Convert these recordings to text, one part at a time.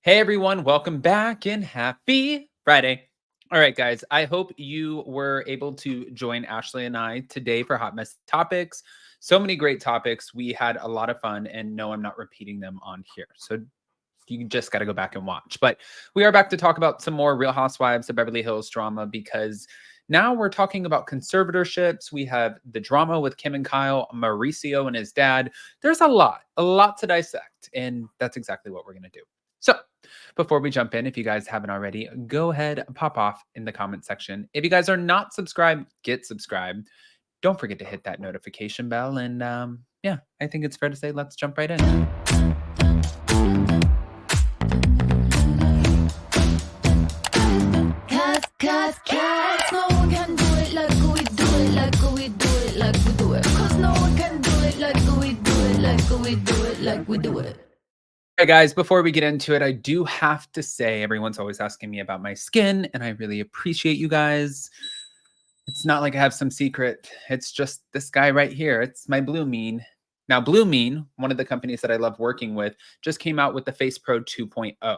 Hey everyone, welcome back and happy Friday. All right, guys, I hope you were able to join Ashley and I today for Hot Mess Topics. So many great topics. We had a lot of fun, and no, I'm not repeating them on here. So you just got to go back and watch. But we are back to talk about some more Real Housewives of Beverly Hills drama because now we're talking about conservatorships. We have the drama with Kim and Kyle, Mauricio and his dad. There's a lot to dissect, and that's exactly what we're going to do. So, before we jump in, if you guys haven't already, go ahead, pop off in the comment section. If you guys are not subscribed, get subscribed. Don't forget to hit that notification bell. And yeah, I think it's fair to say let's jump right in. Cause no one can do it like we do it, like we do it, like we do it. Cause no one can do it like we do it, like we do it, like we do it. All right, guys, before we get into it, I do have to say everyone's always asking me about my skin, and I really appreciate you guys. It's not like I have some secret. It's just this guy right here. It's my Blue Mean. Now, Blue Mean, one of the companies that I love working with, just came out with the Face Pro 2.0.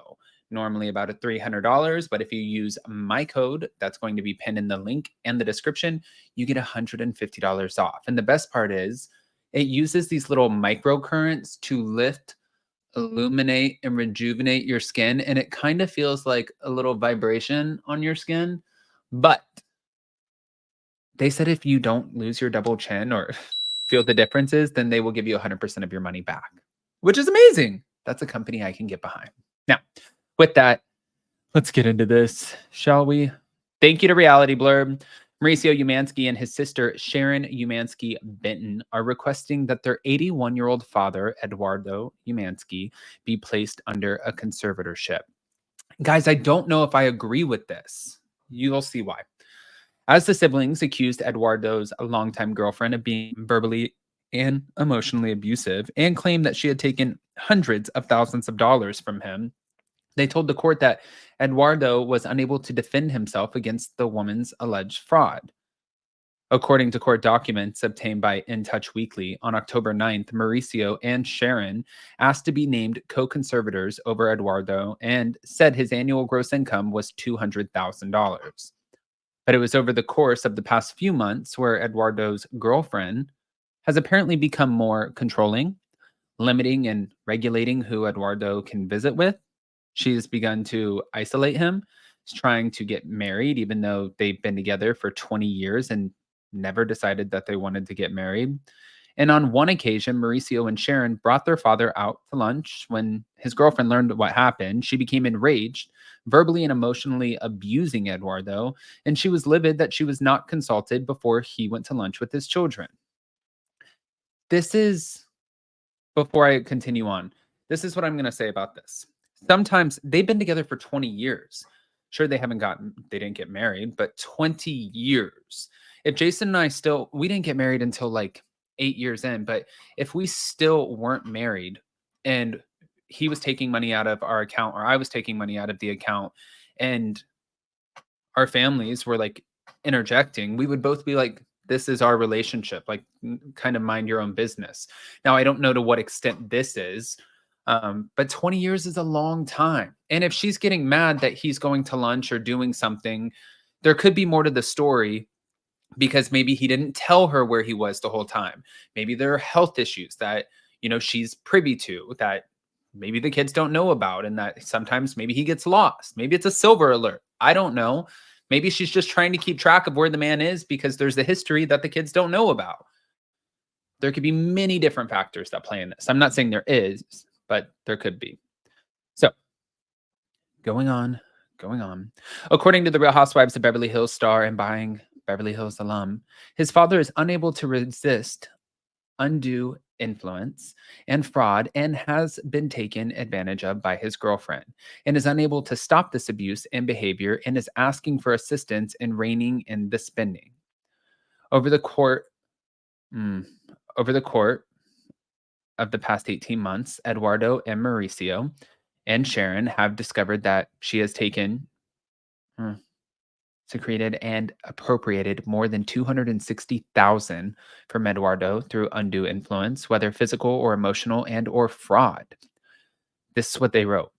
Normally about $300, but if you use my code, that's going to be pinned in the link and the description, you get $150 off. And the best part is it uses these little microcurrents to lift, illuminate, and rejuvenate your skin. And it kind of feels like a little vibration on your skin. But they said if you don't lose your double chin or feel the differences, then they will give you 100% of your money back, which is amazing. That's a company I can get behind. Now, with that, let's get into this, shall we? Thank you to Reality Blurb. Mauricio Umansky and his sister Sharon Umansky Benton are requesting that their 81-year-old father, Eduardo Umansky, be placed under a conservatorship. Guys, I don't know if I agree with this. You will see why. As the siblings accused Eduardo's longtime girlfriend of being verbally and emotionally abusive and claimed that she had taken hundreds of thousands of dollars from him, they told the court that Eduardo was unable to defend himself against the woman's alleged fraud. According to court documents obtained by In Touch Weekly, on October 9th, Mauricio and Sharon asked to be named co-conservators over Eduardo and said his annual gross income was $200,000. But it was over the course of the past few months where Eduardo's girlfriend has apparently become more controlling, limiting and regulating who Eduardo can visit with. She's begun to isolate him. He's trying to get married, even though they've been together for 20 years and never decided that they wanted to get married. And on one occasion, Mauricio and Sharon brought their father out to lunch. When his girlfriend learned what happened, she became enraged, verbally and emotionally abusing Eduardo, and she was livid that she was not consulted before he went to lunch with his children. This is, before I continue on, this is what I'm going to say about this. Sometimes they've been together for 20 years. Sure, they didn't get married, but 20 years. If Jason and I we didn't get married until like 8 years in, but if we still weren't married and he was taking money out of our account or I was taking money out of the account and our families were like interjecting, we would both be like, this is our relationship, like kind of mind your own business. Now, I don't know to what extent this is, but 20 years is a long time. And if she's getting mad that he's going to lunch or doing something, there could be more to the story because maybe he didn't tell her where he was the whole time. Maybe there are health issues that, she's privy to that maybe the kids don't know about, and that sometimes maybe he gets lost. Maybe it's a silver alert. I don't know. Maybe she's just trying to keep track of where the man is because there's the history that the kids don't know about. There could be many different factors that play in this. I'm not saying there is, but there could be. So, going on. According to the Real Housewives of Beverly Hills star and buying Beverly Hills alum, his father is unable to resist undue influence and fraud and has been taken advantage of by his girlfriend and is unable to stop this abuse and behavior and is asking for assistance in reining in the spending. Over the course of the past 18 months, Eduardo and Mauricio and Sharon have discovered that she has taken, secreted, and appropriated more than $260,000 from Eduardo through undue influence, whether physical or emotional and or fraud. This is what they wrote.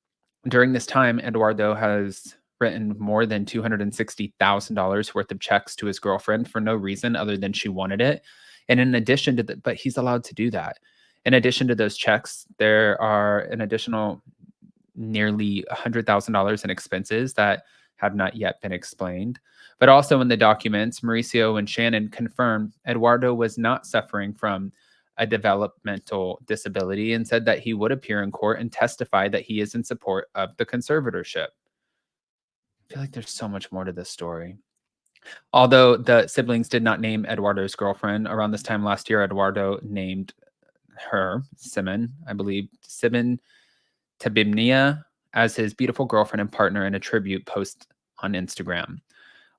During this time, Eduardo has written more than $260,000 worth of checks to his girlfriend for no reason other than she wanted it. And in addition to that, but he's allowed to do that. In addition to those checks, there are an additional nearly $100,000 in expenses that have not yet been explained. But also in the documents, Mauricio and Shannon confirmed Eduardo was not suffering from a developmental disability and said that he would appear in court and testify that he is in support of the conservatorship. I feel like there's so much more to this story. Although the siblings did not name Eduardo's girlfriend, around this time last year, Eduardo named her, Simon, I believe, Simon Tabimnia, as his beautiful girlfriend and partner in a tribute post on Instagram.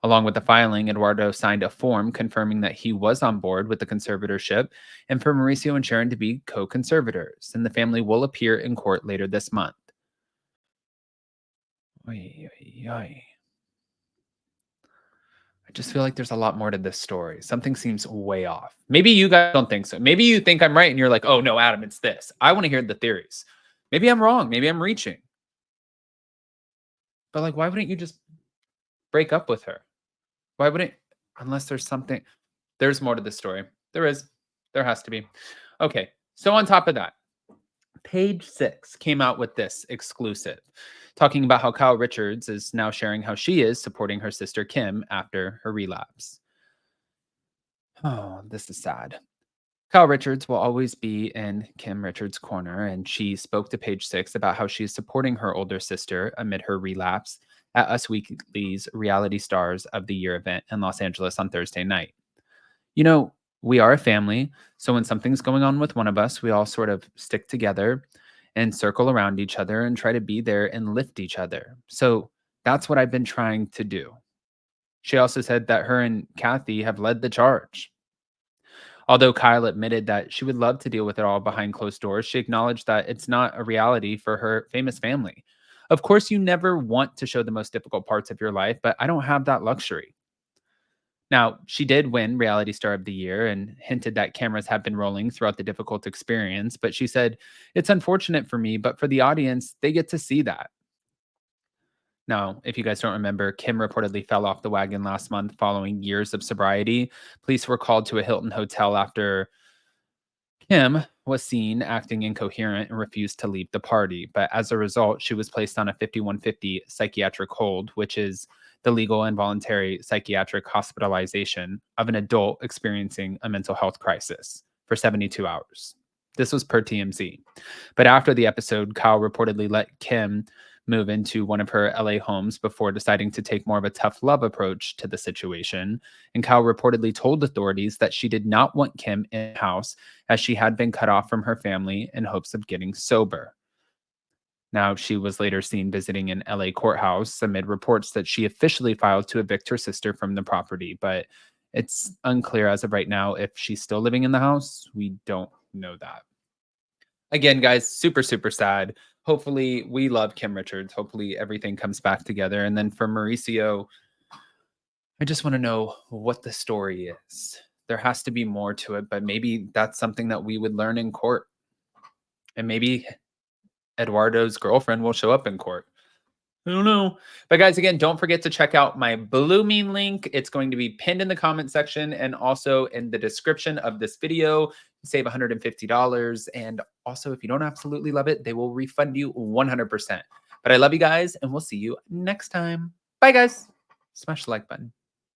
Along with the filing, Eduardo signed a form confirming that he was on board with the conservatorship and for Mauricio and Sharon to be co-conservators, and the family will appear in court later this month. Oy, oy, oy. I just feel like there's a lot more to this story. Something seems way off. Maybe you guys don't think so. Maybe you think I'm right and you're like, oh no, Adam, it's this. I want to hear the theories. Maybe I'm wrong. Maybe I'm reaching. But like, why wouldn't you just break up with her? Why wouldn't, unless there's something, there's more to this story. There is. There has to be. Okay. So on top of that, Page 6 came out with this exclusive, talking about how Kyle Richards is now sharing how she is supporting her sister Kim after her relapse. Oh, this is sad. Kyle Richards will always be in Kim Richards' corner, and she spoke to Page 6 about how she is supporting her older sister amid her relapse at Us Weekly's Reality Stars of the Year event in Los Angeles on Thursday night. You know, we are a family, so when something's going on with one of us, we all sort of stick together and circle around each other and try to be there and lift each other. So that's what I've been trying to do. She also said that her and Kathy have led the charge. Although Kyle admitted that she would love to deal with it all behind closed doors, she acknowledged that it's not a reality for her famous family. Of course, you never want to show the most difficult parts of your life, but I don't have that luxury. Now, she did win Reality Star of the Year and hinted that cameras have been rolling throughout the difficult experience, but she said, it's unfortunate for me, but for the audience, they get to see that. Now, if you guys don't remember, Kim reportedly fell off the wagon last month following years of sobriety. Police were called to a Hilton hotel after Kim was seen acting incoherent and refused to leave the party. But as a result, she was placed on a 5150 psychiatric hold, which is the legal and voluntary psychiatric hospitalization of an adult experiencing a mental health crisis for 72 hours. This was per TMZ. But after the episode, Kyle reportedly let Kim move into one of her LA homes before deciding to take more of a tough love approach to the situation. And Kyle reportedly told authorities that she did not want Kim in the house as she had been cut off from her family in hopes of getting sober. Now, she was later seen visiting an LA courthouse amid reports that she officially filed to evict her sister from the property, but it's unclear as of right now if she's still living in the house. We don't know that. Again, guys, super, super sad. Hopefully, we love Kim Richards. Hopefully, everything comes back together. And then for Mauricio, I just want to know what the story is. There has to be more to it, but maybe that's something that we would learn in court. And maybe Eduardo's girlfriend will show up in court. I don't know. But guys, again, don't forget to check out my Blooming link. It's going to be pinned in the comment section and also in the description of this video. Save $150. And also, if you don't absolutely love it, they will refund you 100%. But I love you guys, and we'll see you next time. Bye, guys. Smash the like button.